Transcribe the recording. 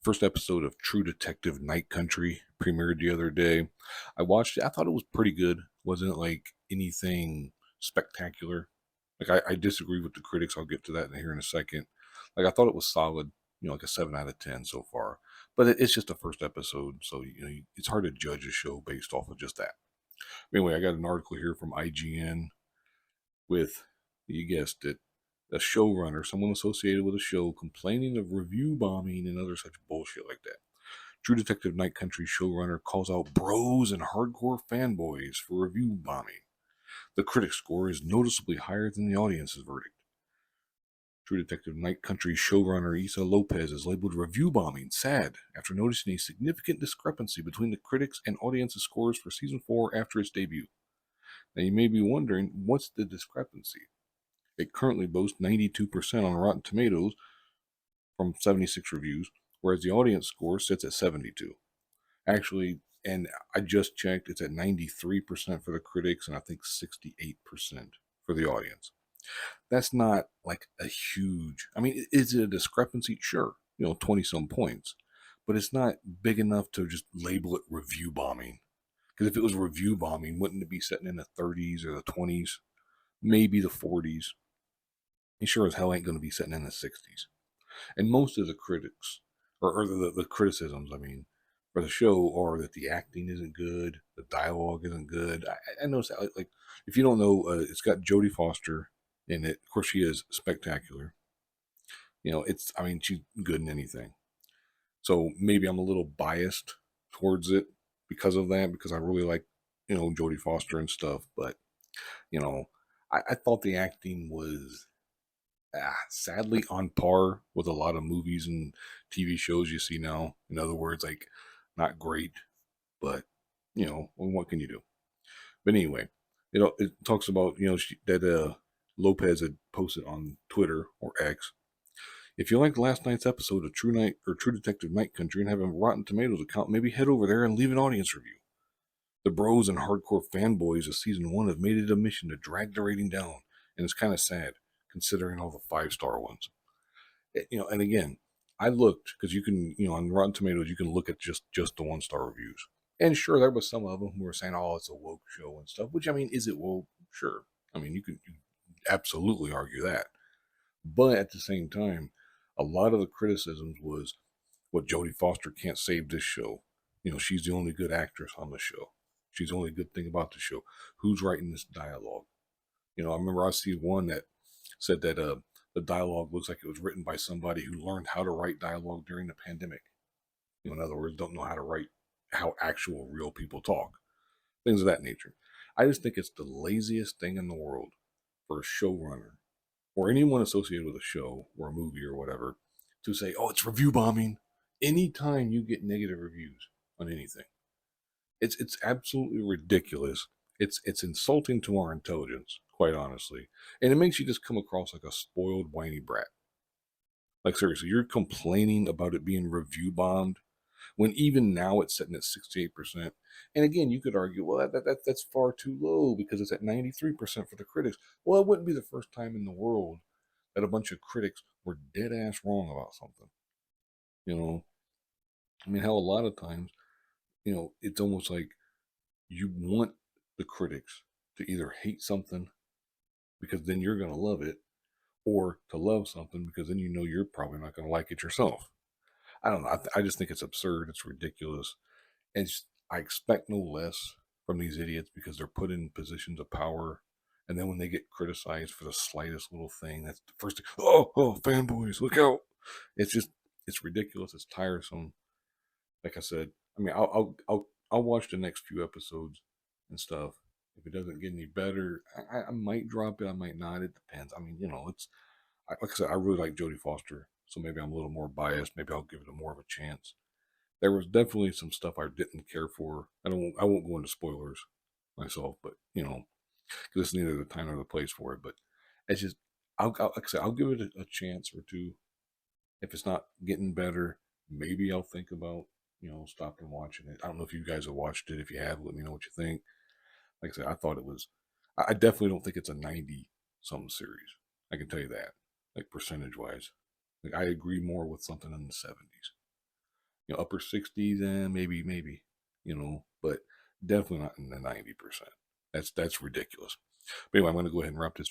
First episode of True Detective Night Country premiered the other day. I watched it. I thought it was pretty good. Wasn't like anything spectacular. I disagree with the critics. I'll get to that here in a second. Like I thought it was solid. Like a 7 out of 10 so far. But it's just the first episode, so it's hard to judge a show based off of just that. Anyway, I got an article here from IGN with, you guessed it, a showrunner, someone associated with a show, complaining of review bombing and other such bullshit like that. True Detective Night Country showrunner calls out bros and hardcore fanboys for review bombing. The critic score is noticeably higher than the audience's verdict. True Detective Night Country showrunner Issa Lopez is labeled review bombing sad after noticing a significant discrepancy between the critics and audience's scores for season 4 after its debut. Now you may be wondering, what's the discrepancy? It currently boasts 92% on Rotten Tomatoes from 76 reviews, whereas the audience score sits at 72. Actually, and I just checked, it's at 93% for the critics and I think 68% for the audience. That's not like a huge, I mean, is it a discrepancy? Sure, 20 some points, but it's not big enough to just label it review bombing. Because if it was review bombing, wouldn't it be sitting in the 30s or the 20s, maybe the 40s? He sure as hell ain't going to be sitting in the 60s. And most of the critics, or the criticisms, I mean, for the show are that the acting isn't good, the dialogue isn't good. I noticed that, like if you don't know, it's got Jodie Foster in it. Of course, she is spectacular. I mean, she's good in anything. So maybe I'm a little biased towards it because of that, because I really like, Jodie Foster and stuff. But, you know, I thought the acting was sadly on par with a lot of movies and TV shows you see now. In other words, like not great, but what can you do? But anyway, it talks about that Lopez had posted on Twitter or X. If you liked last night's episode of True Detective Night Country and have a Rotten Tomatoes account, maybe head over there and leave an audience review. The bros and hardcore fanboys of season 1 have made it a mission to drag the rating down, and it's kind of sad considering all the 5-star ones. And again, I looked because you can, on Rotten Tomatoes, you can look at just the 1-star reviews. And sure, there was some of them who were saying, "Oh, it's a woke show" and stuff. Which I mean, is it woke? Sure. I mean, you absolutely argue that. But at the same time, a lot of the criticisms was, what, Jodie Foster can't save this show. She's the only good actress on the show. She's the only good thing about the show. Who's writing this dialogue? I remember I see one that said that the dialogue looks like it was written by somebody who learned how to write dialogue during the pandemic. In other words, don't know how to write how actual real people talk. Things of that nature. I just think it's the laziest thing in the world for a showrunner or anyone associated with a show or a movie or whatever to say, "Oh, it's review bombing." Anytime you get negative reviews on anything, it's absolutely ridiculous. It's insulting to our intelligence, quite honestly, and it makes you just come across like a spoiled, whiny brat. Like seriously, you're complaining about it being review bombed when even now it's sitting at 68%. And again, you could argue, well, that's far too low because it's at 93% for the critics. Well, it wouldn't be the first time in the world that a bunch of critics were dead ass wrong about something. You know, I mean, hell, a lot of times, it's almost like you want the critics to either hate something because then you're going to love it, or to love something because then you're probably not going to like it yourself. I don't know. I just think it's absurd. It's ridiculous. And I expect no less from these idiots because they're put in positions of power. And then when they get criticized for the slightest little thing, that's the first thing. Oh, fanboys, look out. It's just, it's ridiculous. It's tiresome. Like I said, I mean, I'll watch the next few episodes and stuff. If it doesn't get any better, I might drop it. I might not. It depends. I mean, like I said, I really like Jodie Foster, so maybe I'm a little more biased. Maybe I'll give it a more of a chance. There was definitely some stuff I didn't care for. I won't go into spoilers myself, but because it's neither the time nor the place for it. But it's just, like I said, I'll give it a chance or two. If it's not getting better, maybe I'll think about stopping watching it. I don't know if you guys have watched it. If you have, let me know what you think. Like I said, I thought it was. I definitely don't think it's a 90 something series. I can tell you that, like percentage wise. Like I agree more with something in the 70s. upper 60s and maybe, but definitely not in the 90%. That's ridiculous. But anyway, I'm going to go ahead and wrap this